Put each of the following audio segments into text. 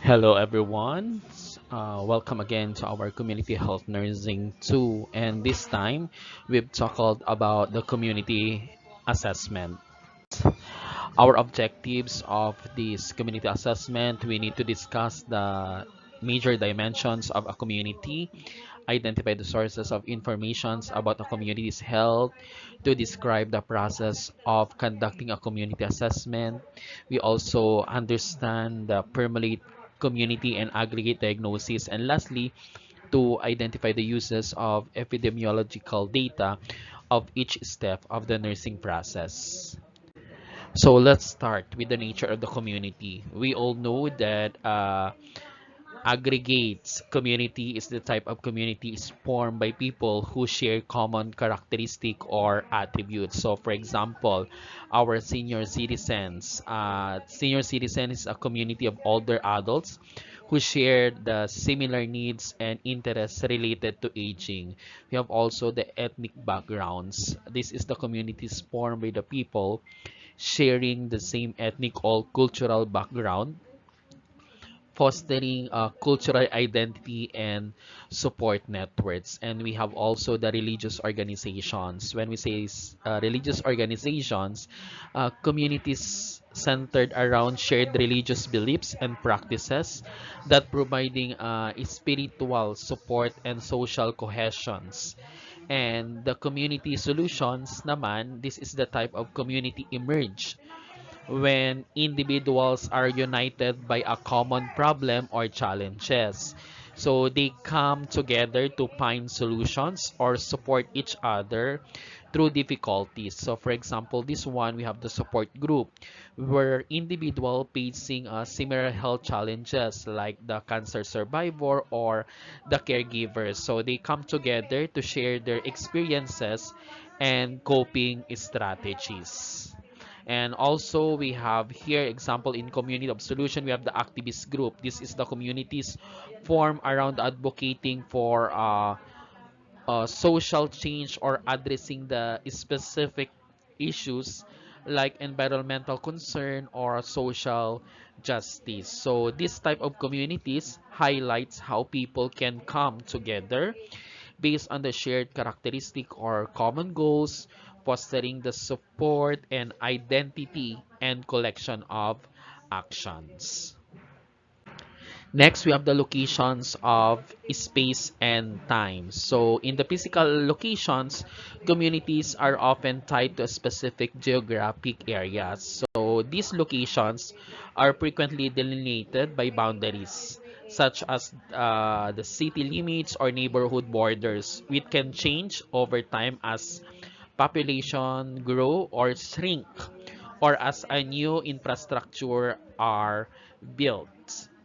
Hello, everyone. Welcome again to our Community Health Nursing 2. And this time, we've talked about the community assessment. Our objectives of this community assessment, we need to discuss the major dimensions of a community, identify the sources of informations about a community's health, to describe the process of conducting a community assessment. We also understand the permeate community and aggregate diagnosis. And lastly, to identify the uses of epidemiological data of each step of the nursing process. So let's start with the nature of the community. We all know that aggregates community is the type of community is formed by people who share common characteristic or attributes. So for example, our senior citizens. Senior citizen is a community of older adults who share the similar needs and interests related to aging. We have also the ethnic backgrounds. This is the communities formed by the people sharing the same ethnic or cultural background, fostering cultural identity and support networks. And we have also the religious organizations. When we say religious organizations, communities centered around shared religious beliefs and practices that providing spiritual support and social cohesions. And the community solutions naman, this is the type of community emerge when individuals are united by a common problem or challenges. So they come together to find solutions or support each other through difficulties. So for example, this one we have the support group where individual facing similar health challenges like the cancer survivor or the caregivers. So they come together to share their experiences and coping strategies. And also we have here example in community of solution, we have the activist group. This is the communities formed around advocating for social change or addressing the specific issues like environmental concern or social justice. So this type of communities highlights how people can come together based on the shared characteristic or common goals, fostering the support and identity and collection of actions. Next, we have the locations of space and time. So in the physical locations, communities are often tied to a specific geographic areas. So these locations are frequently delineated by boundaries, such as the city limits or neighborhood borders, which can change over time as population grow or shrink or as a new infrastructure are built.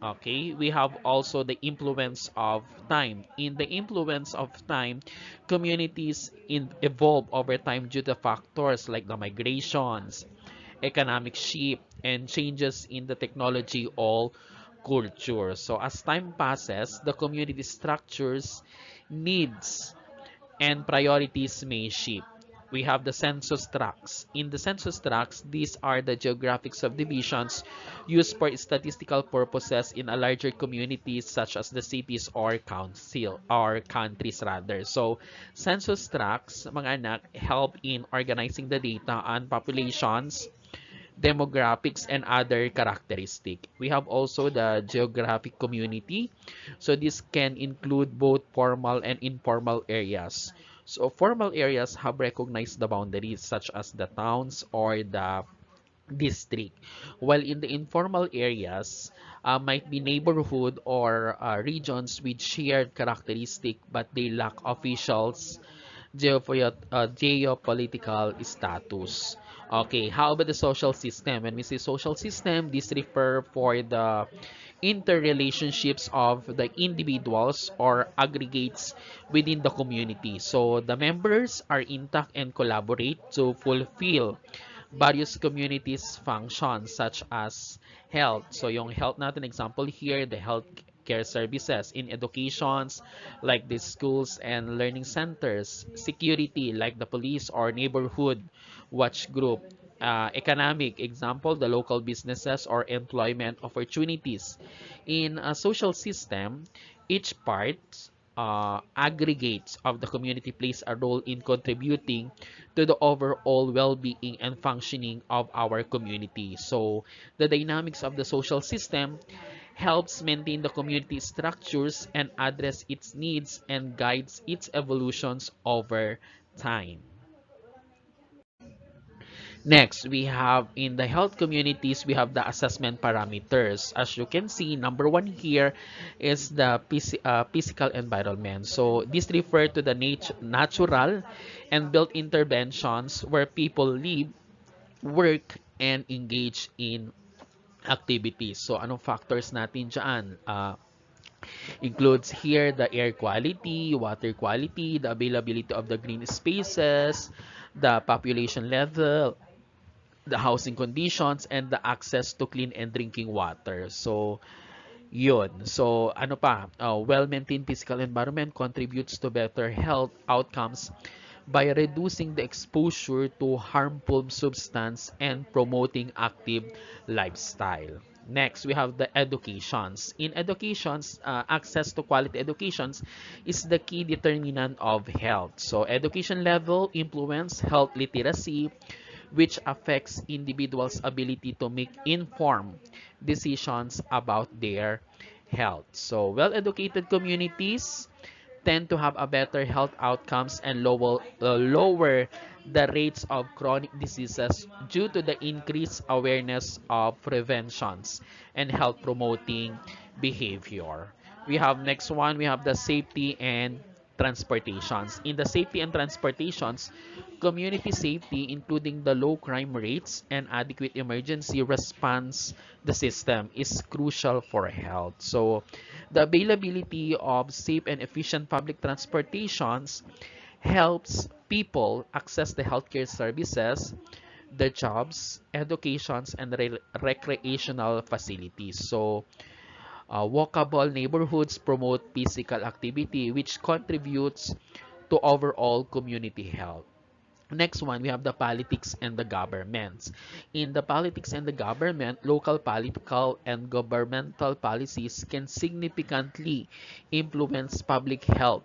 Okay, we have also the influence of time. In the influence of time, communities evolve over time due to factors like the migrations, economic shift, and changes in the technology or culture. So as time passes, the community structures, needs, and priorities may shift. We have the census tracts. In the census tracts, these are the geographic subdivisions used for statistical purposes in a larger communities such as the cities or council or countries rather. So, census tracts, mga anak, help in organizing the data on populations, demographics, and other characteristic. We have also the geographic community. So this can include both formal and informal areas. So formal areas have recognized the boundaries such as the towns or the district, while in the informal areas might be neighborhood or regions with shared characteristic but they lack officials geopolitical status. Okay, how about the social system? When we say social system, this refer for the interrelationships of the individuals or aggregates within the community. So the members are intact and collaborate to fulfill various communities functions such as health. So yung health natin example here, the health care services in educations like the schools and learning centers, security like the police or neighborhood watch group, economic example, the local businesses or employment opportunities. In a social system, each part aggregates of the community plays a role in contributing to the overall well-being and functioning of our community. So the dynamics of the social system helps maintain the community structures and address its needs and guides its evolutions over time. Next, we have in the health communities, we have the assessment parameters. As you can see, number one here is the physical environment. So this refer to the natural and built interventions where people live, work, and engage in activities. So anong factors natin dyan? Includes here the air quality, water quality, the availability of the green spaces, the population level, the housing conditions, and the access to clean and drinking water. So, yun. So, ano pa? Well-maintained physical environment contributes to better health outcomes by reducing the exposure to harmful substance and promoting active lifestyle. Next, we have the educations. In educations, access to quality educations is the key determinant of health. So, education level influence health literacy, which affects individuals' ability to make informed decisions about their health. So, well-educated communities tend to have a better health outcomes and lower the rates of chronic diseases due to the increased awareness of preventions and health promoting behavior. We have next one, we have the safety and transportations. In the safety and transportations, community safety, including the low crime rates and adequate emergency response, the system is crucial for health. So, the availability of safe and efficient public transportations helps people access the healthcare services, the jobs, educations, and recreational facilities. So, walkable neighborhoods promote physical activity, which contributes to overall community health. Next one, we have the politics and the governments. In the politics and the government, local political and governmental policies can significantly influence public health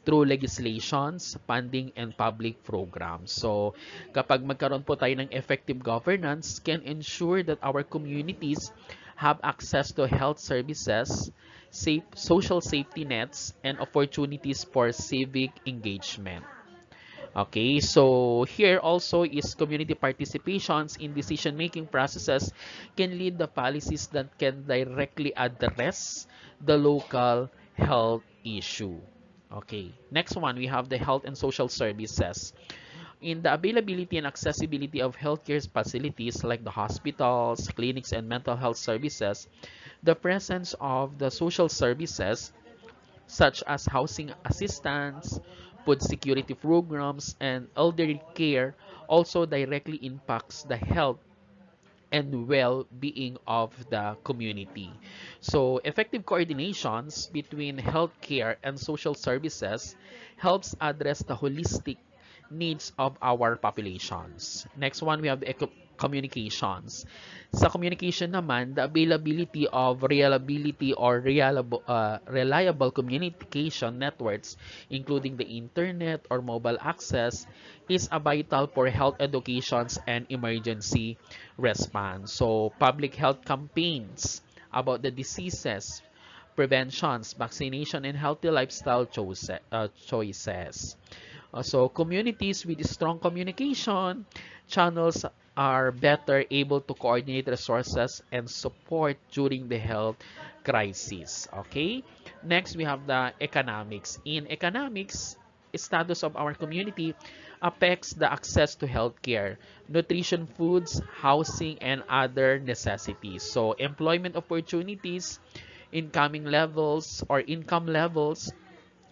through legislations, funding, and public programs. So, kapag magkaroon po tayo ng effective governance, can ensure that our communities have access to health services, safe, social safety nets, and opportunities for civic engagement. Okay, so here also is community participations in decision-making processes can lead the policies that can directly address the local health issue. Okay, next one, we have the health and social services. In the availability and accessibility of healthcare facilities like the hospitals, clinics, and mental health services, the presence of the social services such as housing assistance, food security programs, and elderly care also directly impacts the health and well-being of the community. So, effective coordinations between healthcare and social services helps address the holistic needs of our populations. Next one, we have the communications. Sa communication naman, the availability of reliable communication networks, including the internet or mobile access, is a vital for health educations and emergency response. So, public health campaigns about the diseases, preventions, vaccination, and healthy lifestyle choices. So, communities with strong communication channels are better able to coordinate resources and support during the health crisis. Okay? Next, we have the economics. In economics, status of our community affects the access to healthcare, nutrition, foods, housing, and other necessities. So, employment opportunities, income levels,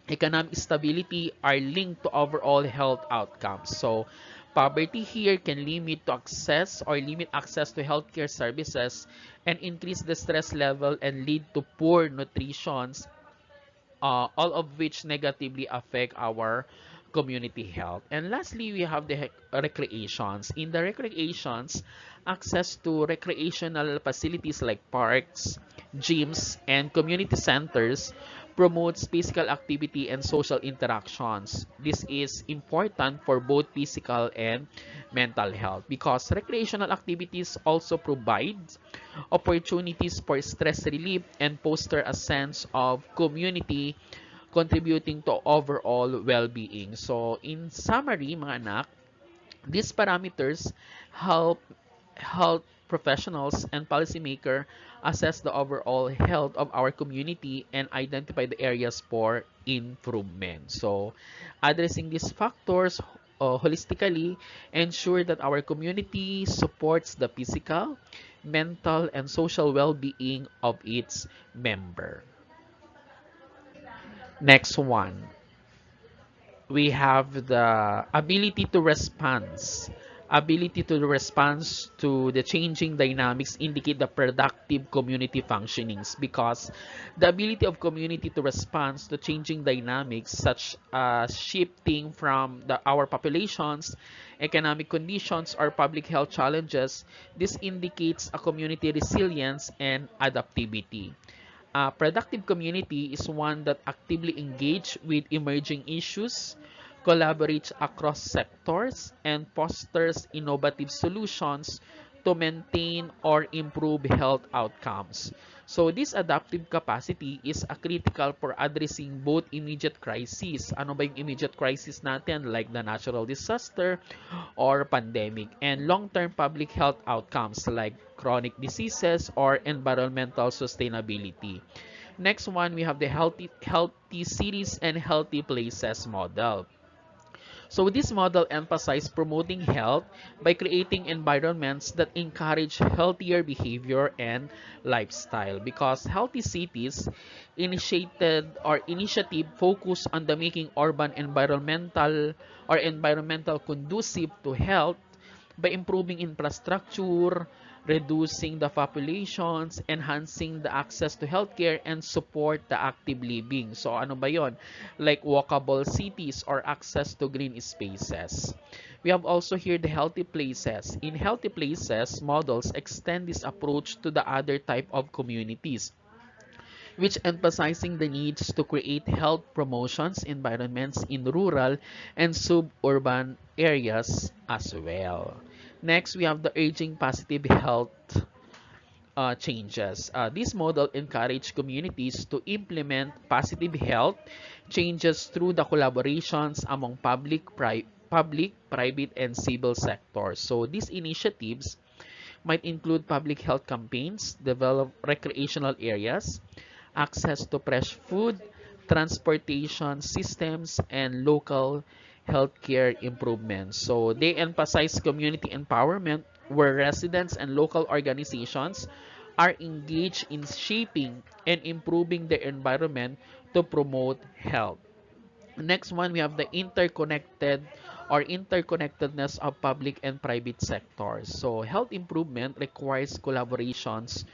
economic stability are linked to overall health outcomes. So, poverty here can limit access to healthcare services and increase the stress level and lead to poor nutrition, all of which negatively affect our community health. And lastly, we have the recreations. In the recreations, access to recreational facilities like parks, gyms, and community centers promotes physical activity and social interactions. This is important for both physical and mental health because recreational activities also provide opportunities for stress relief and foster a sense of community contributing to overall well-being. So, in summary, mga anak, these parameters help health professionals and policymakers assess the overall health of our community and identify the areas for improvement. So, addressing these factors holistically ensure that our community supports the physical, mental, and social well-being of its member. Next one, we have the ability to respond to the changing dynamics indicate the productive community functionings because the ability of community to respond to changing dynamics such as shifting from our populations, economic conditions, or public health challenges. This indicates a community resilience and adaptivity. A productive community is one that actively engages with emerging issues, collaborates across sectors, and fosters innovative solutions to maintain or improve health outcomes. So this adaptive capacity is a critical for addressing both immediate crises. Ano ba yung immediate crisis natin like the natural disaster or pandemic and long-term public health outcomes like chronic diseases or environmental sustainability. Next one, we have the healthy cities and healthy places model. So this model emphasizes promoting health by creating environments that encourage healthier behavior and lifestyle because healthy cities initiative focus on the making urban environmental conducive to health by improving infrastructure, reducing the populations, enhancing the access to healthcare, and support the active living. So ano ba yon? Like walkable cities or access to green spaces. We have also here the healthy places. In healthy places, models extend this approach to the other type of communities which emphasizing the needs to create health promotions environments in rural and suburban areas as well. Next, we have the urging positive health changes. This model encourage communities to implement positive health changes through the collaborations among public, private, and civil sectors. So these initiatives might include public health campaigns, develop recreational areas, access to fresh food, transportation systems, and local healthcare improvements. So they emphasize community empowerment where residents and local organizations are engaged in shaping and improving the environment to promote health. Next one, we have the interconnectedness of public and private sectors. So health improvement requires collaborations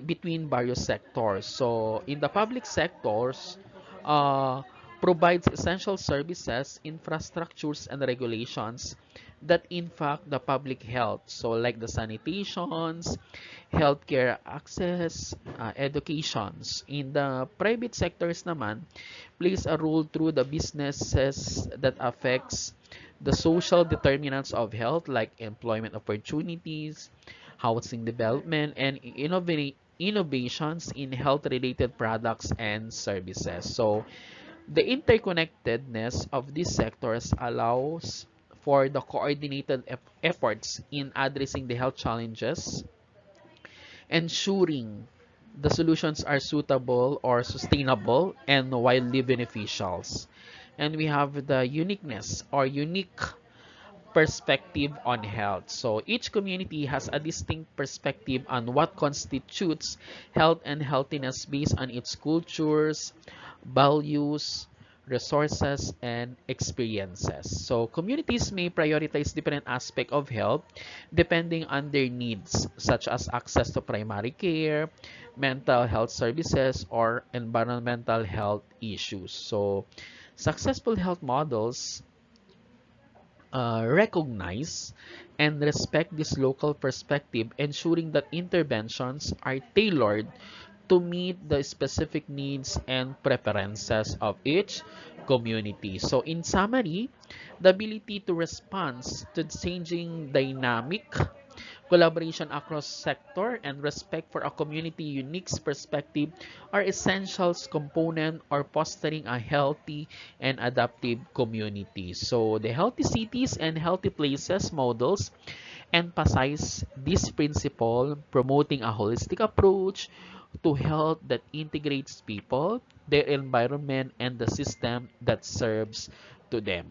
between various sectors. So in the public sectors, uh, provides essential services, infrastructures, and regulations that impact the public health. So like the sanitations, healthcare access, educations. In the private sectors naman, plays a role through the businesses that affects the social determinants of health like employment opportunities, housing development, and innovations in health-related products and services. So the interconnectedness of these sectors allows for the coordinated efforts in addressing the health challenges, ensuring the solutions are suitable or sustainable and widely beneficial. And we have the uniqueness or unique perspective on health. So each community has a distinct perspective on what constitutes health and healthiness based on its cultures, values, resources, and experiences. So communities may prioritize different aspects of health depending on their needs, such as access to primary care, mental health services, or environmental health issues. So Successful health models recognize and respect this local perspective, ensuring that interventions are tailored to meet the specific needs and preferences of each community. So in summary, the ability to respond to changing dynamic, collaboration across sector, and respect for a community unique perspective are essential component or fostering a healthy and adaptive community. So the healthy cities and healthy places models emphasize this principle, promoting a holistic approach to health that integrates people, their environment, and the system that serves to them.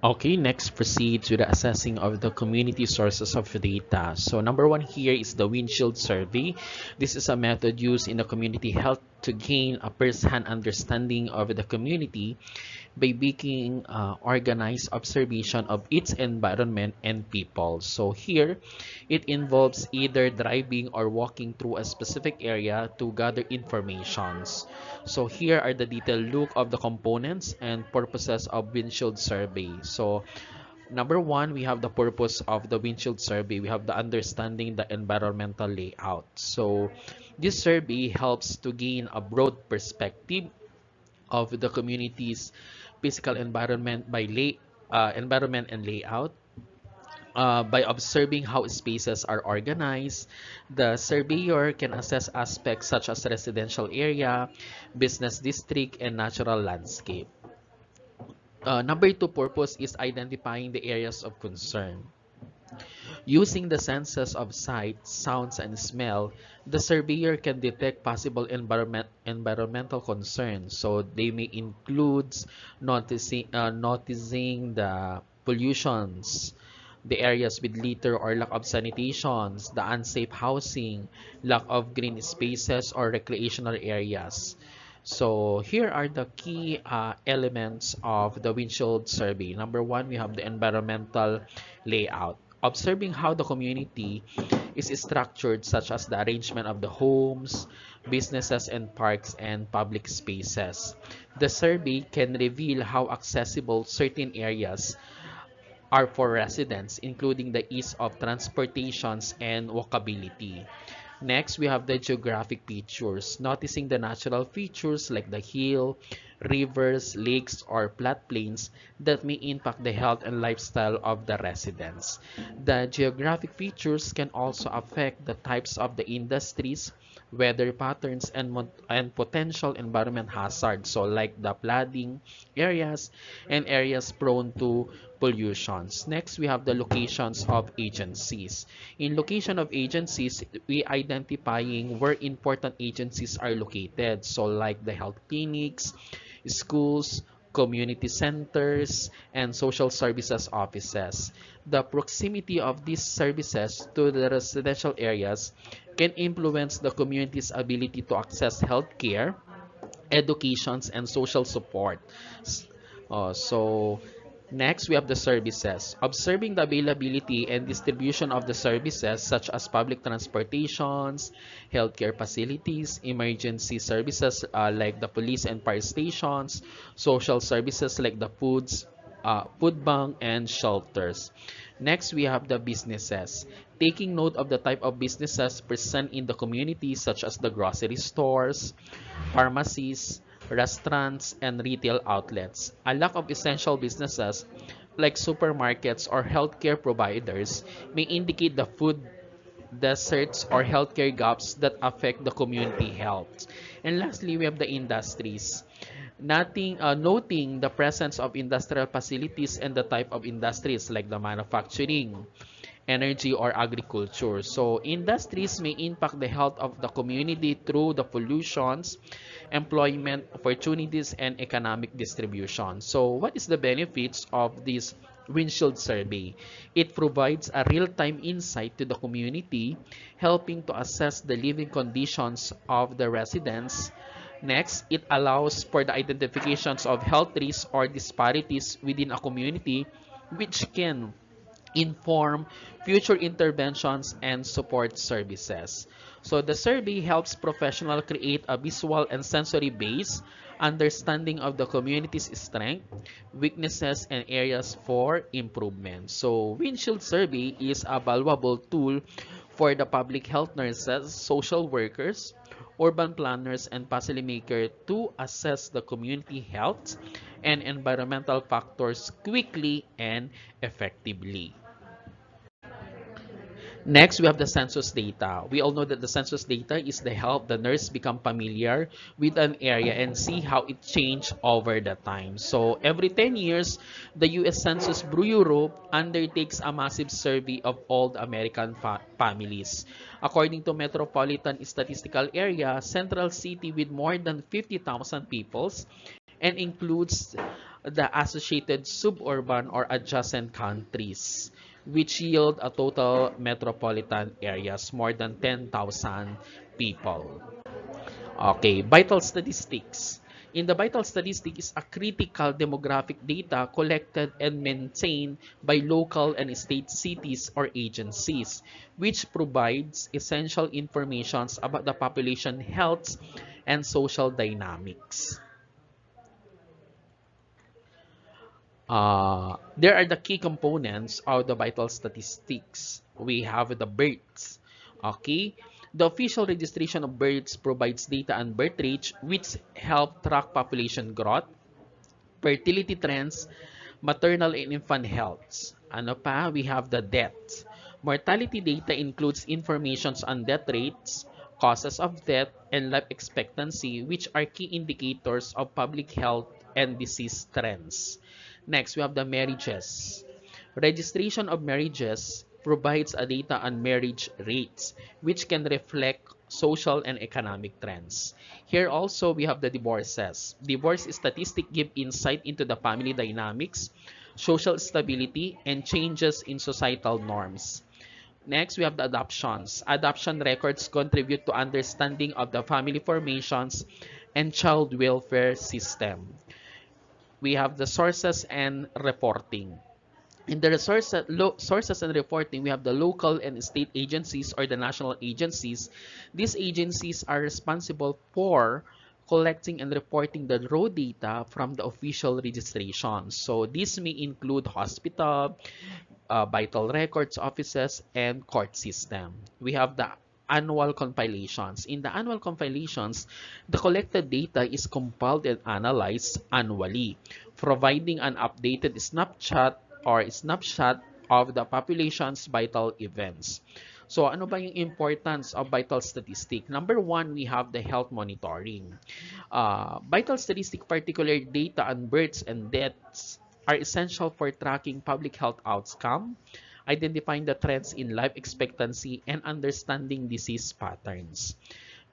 Okay, next proceed to the assessing of the community sources of data. So number one here is the windshield survey. This is a method used in the community health to gain a first-hand understanding of the community by making organized observation of its environment and people. So here, it involves either driving or walking through a specific area to gather informations. So here are the detailed look of the components and purposes of windshield survey. So number one, we have the purpose of the windshield survey. We have the understanding the environmental layout. So this survey helps to gain a broad perspective of the community's physical environment environment and layout. By observing how spaces are organized, the surveyor can assess aspects such as residential area, business district, and natural landscape. Number two purpose is identifying the areas of concern. Using the senses of sight, sounds, and smell, the surveyor can detect possible environmental concerns. So they may include noticing the pollutions, the areas with litter or lack of sanitations, the unsafe housing, lack of green spaces or recreational areas. So here are the key elements of the windshield survey. Number one, we have the environmental layout. Observing how the community is structured, such as the arrangement of the homes, businesses, and parks and public spaces. The survey can reveal how accessible certain areas are for residents, including the ease of transportations and walkability. Next, we have the geographic features. Noticing the natural features like the hill, rivers, lakes, or flat plains that may impact the health and lifestyle of the residents. The geographic features can also affect the types of the industries, weather patterns, and potential environment hazards, so like the flooding areas and areas prone to pollutions. Next, we have the locations of agencies. In location of agencies, we identifying where important agencies are located, so like the health clinics, schools, community centers, and social services offices. The proximity of these services to the residential areas can influence the community's ability to access healthcare, educations, and social support. So next, we have the services. Observing the availability and distribution of the services such as public transportations, healthcare facilities, emergency services like the police and fire stations, social services like the food bank, and shelters. Next, we have the businesses. Taking note of the type of businesses present in the community such as the grocery stores, pharmacies, restaurants, and retail outlets. A lack of essential businesses like supermarkets or healthcare providers may indicate the food deserts or healthcare gaps that affect the community health. And lastly, we have the industries. Noting the presence of industrial facilities and the type of industries like the manufacturing, energy, or agriculture. So industries may impact the health of the community through the pollutions, employment opportunities, and economic distribution. So what is the benefits of this windshield survey? It provides a real-time insight to the community, helping to assess the living conditions of the residents. Next, it allows for the identifications of health risks or disparities within a community, which can inform future interventions and support services. So the survey helps professionals create a visual and sensory base understanding of the community's strength, weaknesses, and areas for improvement. So, windshield survey is a valuable tool for the public health nurses, social workers, urban planners, and policymakers to assess the community health and environmental factors quickly and effectively. Next, we have the census data. We all know that the census data is the help the nurse become familiar with an area and see how it changed over the time. So every 10 years, the U.S. Census Bureau undertakes a massive survey of all the American families. According to Metropolitan Statistical Area, Central City with more than 50,000 peoples and includes the associated suburban or adjacent countries, which yield a total metropolitan areas more than 10,000 people. Okay, vital statistics. In the vital statistic is a critical demographic data collected and maintained by local and state cities or agencies, which provides essential information about the population health and social dynamics. There are the key components of the vital statistics. We have the births. Okay, the official registration of births provides data on birth rates, which help track population growth, fertility trends, maternal and infant health. Ano pa? We have the deaths. Mortality data includes information on death rates, causes of death, and life expectancy, which are key indicators of public health and disease trends. Next, we have the marriages. Registration of marriages provides a data on marriage rates, which can reflect social and economic trends. Here also, we have the divorces. Divorce statistic give insight into the family dynamics, social stability, and changes in societal norms. Next, we have the adoptions. Adoption records contribute to understanding of the family formations and child welfare system. We have the sources and reporting. In the sources and reporting, we have the local and state agencies or the national agencies. These agencies are responsible for collecting and reporting the raw data from the official registration. So this may include hospital, vital records offices, and court system. We have the annual compilations. In the annual compilations, the collected data is compiled and analyzed annually, providing an updated snapshot of the population's vital events. So ano ba yung importance of vital statistic? Number one, we have the health monitoring. Vital statistic, particular data on births and deaths, are essential for tracking public health outcome, identifying the trends in life expectancy, and understanding disease patterns.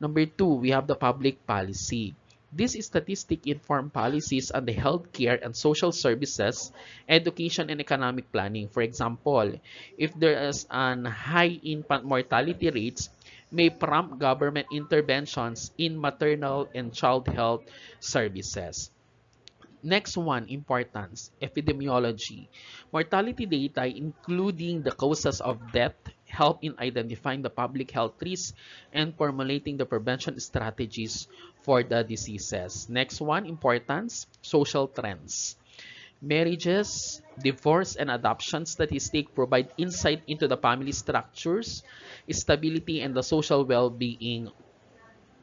Number two, we have the public policy. This statistic inform policies on the healthcare and social services, education, and economic planning. For example, if there is an high infant mortality rates, may prompt government interventions in maternal and child health services. Next one, importance, epidemiology. Mortality data, including the causes of death, help in identifying the public health risks and formulating the prevention strategies for the diseases. Next one, importance, social trends. Marriages, divorce, and adoption statistics provide insight into the family structures, stability, and the social well-being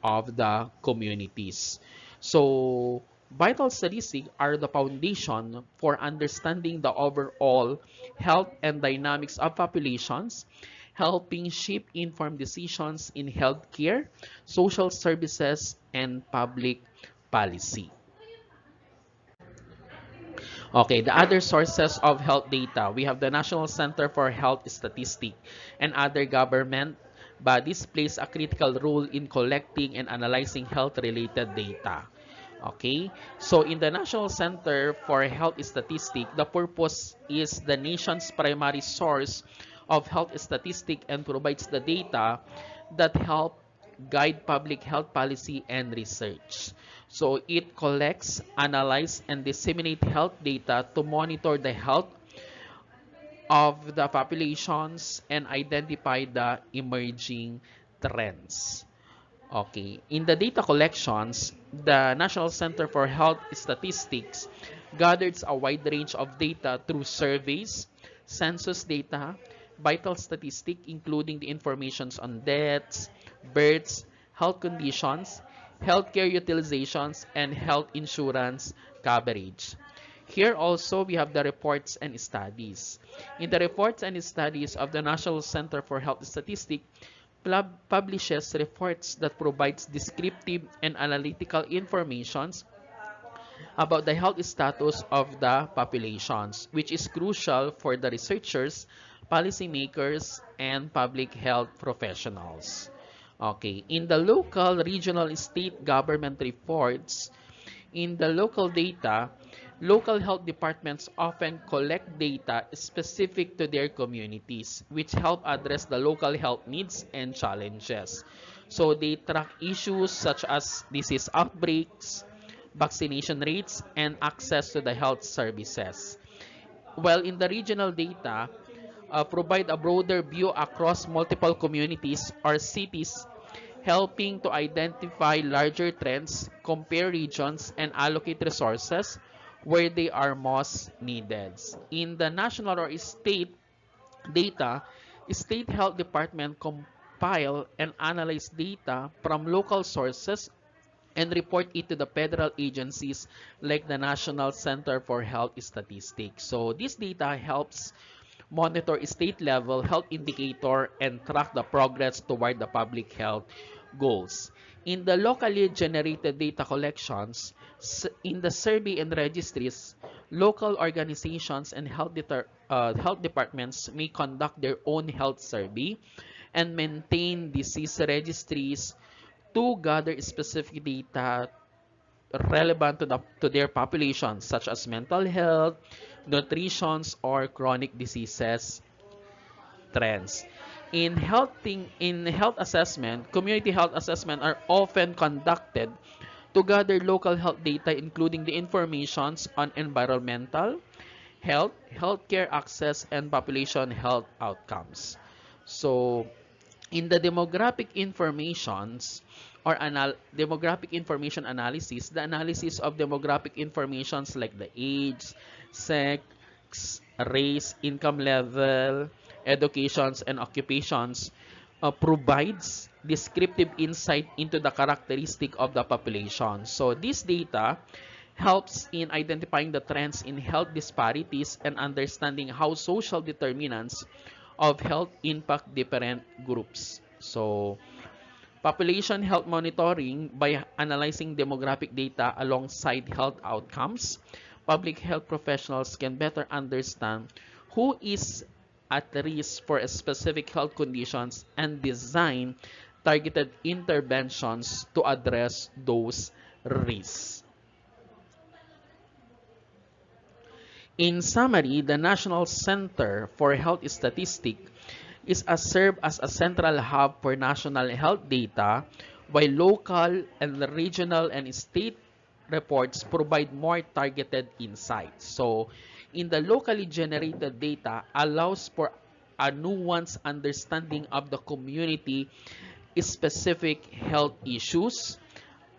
of the communities. So, vital statistics are the foundation for understanding the overall health and dynamics of populations, helping shape informed decisions in healthcare, social services, and public policy. Okay, the other sources of health data. We have the National Center for Health Statistics and other government bodies plays a critical role in collecting and analyzing health-related data. Okay, so in the National Center for Health Statistics, the purpose is the nation's primary source of health statistics and provides the data that help guide public health policy and research. So it collects, analyzes, and disseminates health data to monitor the health of the populations and identify the emerging trends. Okay, in the data collections, the National Center for Health Statistics gathers a wide range of data through surveys, census data, vital statistics including the informations on deaths, births, health conditions, healthcare utilizations, and health insurance coverage. Here also we have the reports and studies. In the reports and studies of the National Center for Health Statistics, publishes reports that provides descriptive and analytical informations about the health status of the populations, which is crucial for the researchers, policymakers, and public health professionals. Okay, in the local, regional, state government reports, in the local data, local health departments often collect data specific to their communities, which help address the local health needs and challenges. So they track issues such as disease outbreaks, vaccination rates, and access to the health services. While in the regional data, provide a broader view across multiple communities or cities, helping to identify larger trends, compare regions, and allocate resources where they are most needed. In the national or state data, state health department compile and analyze data from local sources and report it to the federal agencies like the National Center for Health Statistics. So this data helps monitor state level health indicator and track the progress toward the public health goals. In the locally generated data collections, in the survey and registries, local organizations and health departments may conduct their own health survey and maintain disease registries to gather specific data relevant to their population, such as mental health, nutrition, or chronic diseases trends. In health assessment, community health assessment are often conducted to gather local health data, including the informations on environmental, health, healthcare access, and population health outcomes. So, in the demographic informations or demographic information analysis, the analysis of demographic informations like the age, sex, race, income level, educations, and occupations provides descriptive insight into the characteristic of the population. So this data helps in identifying the trends in health disparities and understanding how social determinants of health impact different groups. So, population health monitoring by analyzing demographic data alongside health outcomes, public health professionals can better understand who is at risk for specific health conditions and design targeted interventions to address those risks. In summary, the National Center for Health Statistics is served as a central hub for national health data, while local and regional and state reports provide more targeted insights. So, in the locally generated data allows for a nuanced understanding of the community specific health issues.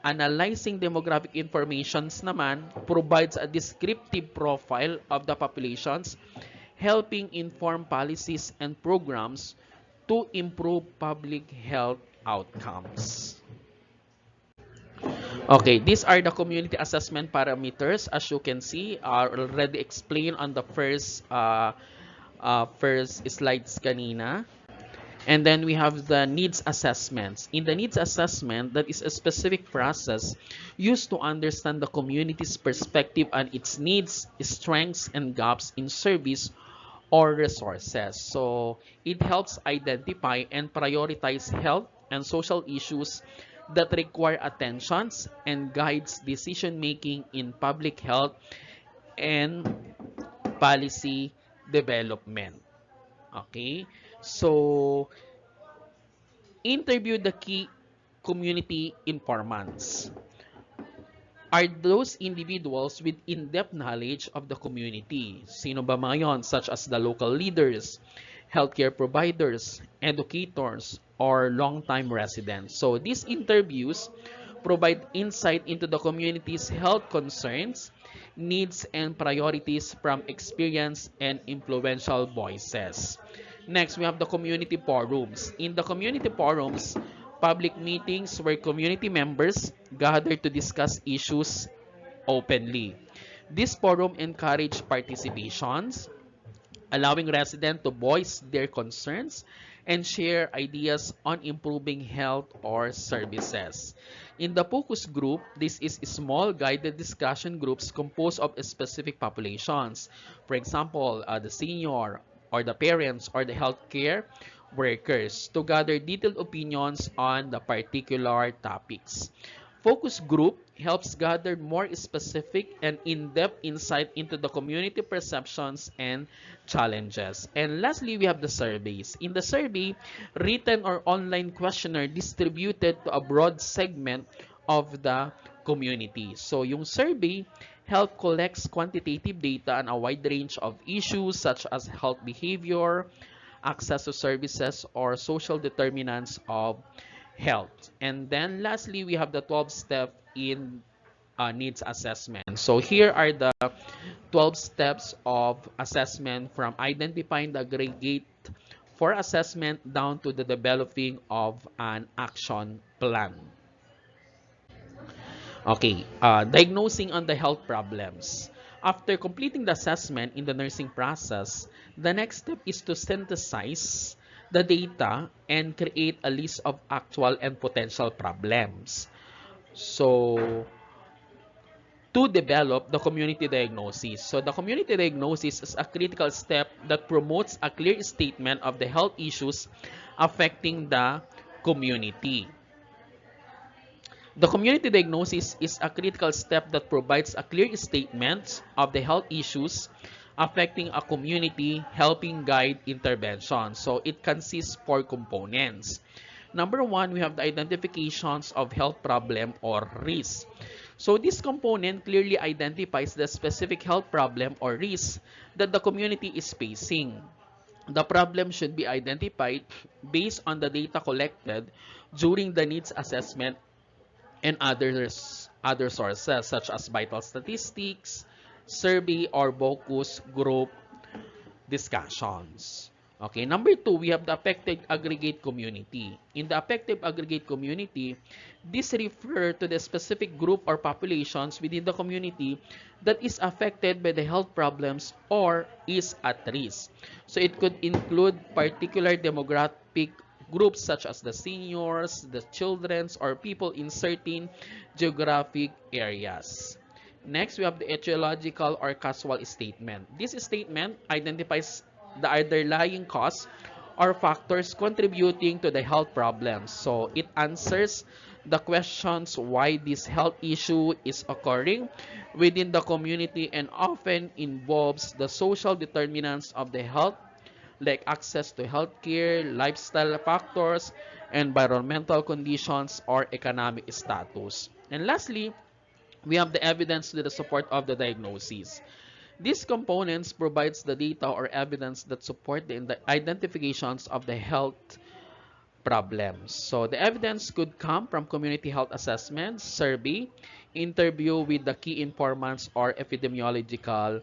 Analyzing demographic informations naman provides a descriptive profile of the populations, helping inform policies and programs to improve public health outcomes. Okay, these are the community assessment parameters. As you can see, are already explained on the first slides kanina. And then we have the needs assessments. In the needs assessment, that is a specific process used to understand the community's perspective on its needs, strengths, and gaps in service or resources. So it helps identify and prioritize health and social issues that require attentions and guides decision making in public health and policy development. Okay, so interview the key community informants. Are those individuals with in-depth knowledge of the community? Sino ba mga yon? Such as the local leaders, healthcare providers, educators, or long-time residents. So these interviews provide insight into the community's health concerns, needs, and priorities from experienced and influential voices. Next, we have the community forums. In the community forums, public meetings where community members gather to discuss issues openly. This forum encourage participations, allowing residents to voice their concerns and share ideas on improving health or services. In the focus group, this is small guided discussion groups composed of specific populations. For example, the senior or the parents or the healthcare workers to gather detailed opinions on the particular topics. Focus group helps gather more specific and in-depth insight into the community perceptions and challenges. And lastly, we have the surveys. In the survey, written or online questionnaire distributed to a broad segment of the community. So yung survey help collects quantitative data on a wide range of issues such as health behavior, access to services, or social determinants of health. And then lastly, we have the 12 step in needs assessment. So here are the 12 steps of assessment from identifying the aggregate for assessment down to the developing of an action plan. Okay, diagnosing on the health problems. After completing the assessment in the nursing process, the next step is to synthesize the data and create a list of actual and potential problems. So, to develop the community diagnosis. So, the community diagnosis is a critical step that promotes a clear statement of the health issues affecting the community. The community diagnosis is a critical step that provides a clear statement of the health issues affecting a community, helping guide intervention. So it consists of four components. Number one, we have the identifications of health problem or risk. So this component clearly identifies the specific health problem or risk that the community is facing. The problem should be identified based on the data collected during the needs assessment and other sources such as vital statistics, survey, or focus group discussions. Okay, number two, we have the affected aggregate community. In the affected aggregate community, this refers to the specific group or populations within the community that is affected by the health problems or is at risk. So it could include particular demographic groups such as the seniors, the children, or people in certain geographic areas. Next, we have the etiological or causal statement. This statement identifies the underlying cause or factors contributing to the health problems. So it answers the questions why this health issue is occurring within the community and often involves the social determinants of the health like access to healthcare, lifestyle factors, environmental conditions, or economic status. And lastly, we have the evidence to the support of the diagnosis. These components provides the data or evidence that support the identifications of the health problems. So the evidence could come from community health assessments, survey, interview with the key informants, or epidemiological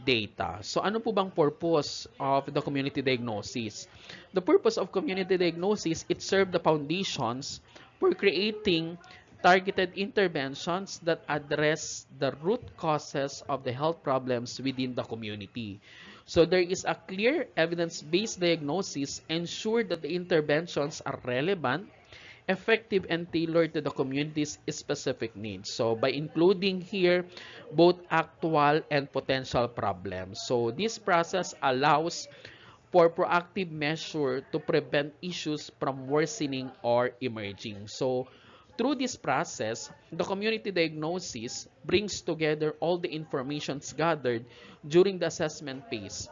data. So ano po bang purpose of the community diagnosis? The purpose of community diagnosis, it serves the foundations for creating targeted interventions that address the root causes of the health problems within the community. So there is a clear evidence-based diagnosis ensure that the interventions are relevant, effective, and tailored to the community's specific needs. So by including here both actual and potential problems. So this process allows for proactive measure to prevent issues from worsening or emerging. So through this process, the community diagnosis brings together all the informations gathered during the assessment phase,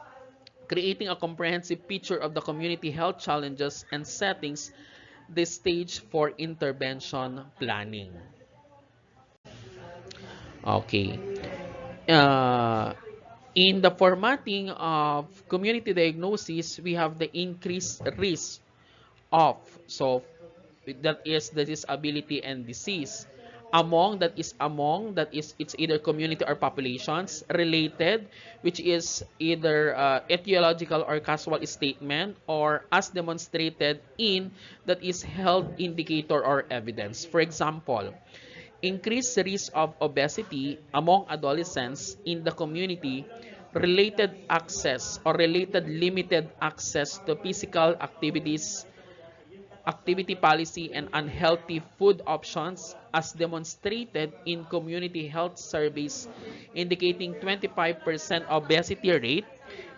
creating a comprehensive picture of the community health challenges and settings the stage for intervention planning. Okay. Uh, In the formatting of community diagnosis, we have the increased risk of, so that is the disability and disease. Among, that is it's either community or populations. Related, which is either etiological or causal statement, or as demonstrated in, that is health indicator or evidence. For example, increased risk of obesity among adolescents in the community, related access or related limited access to physical activities, activity policy, and unhealthy food options, as demonstrated in community health surveys indicating 25% obesity rate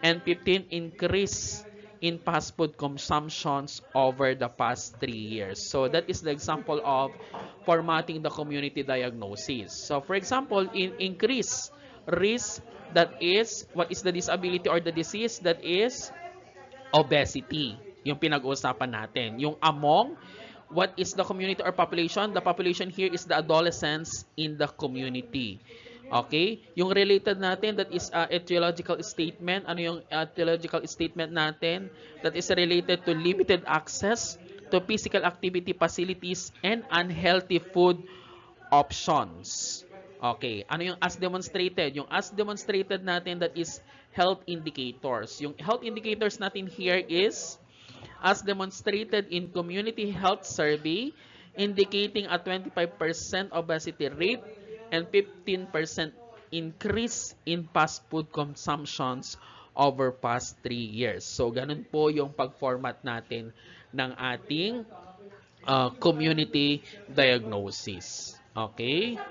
and 15 increase in fast food consumptions over the past 3 years. So that is the example of formatting the community diagnosis. So for example, in increase risk, that is, what is the disability or the disease? That is obesity, yung pinag-uusapan natin. Yung among, what is the community or population? The population here is the adolescents in the community. Okay? Yung related natin, that is etiological statement. Ano yung etiological statement natin? That is related to limited access to physical activity facilities and unhealthy food options. Okay, ano yung as demonstrated? Yung as demonstrated natin, that is health indicators. Yung health indicators natin here is as demonstrated in community health survey indicating a 25% obesity rate and 15% increase in fast food consumptions over past 3 years. So, ganun po yung pag-format natin ng ating community diagnosis. Okay?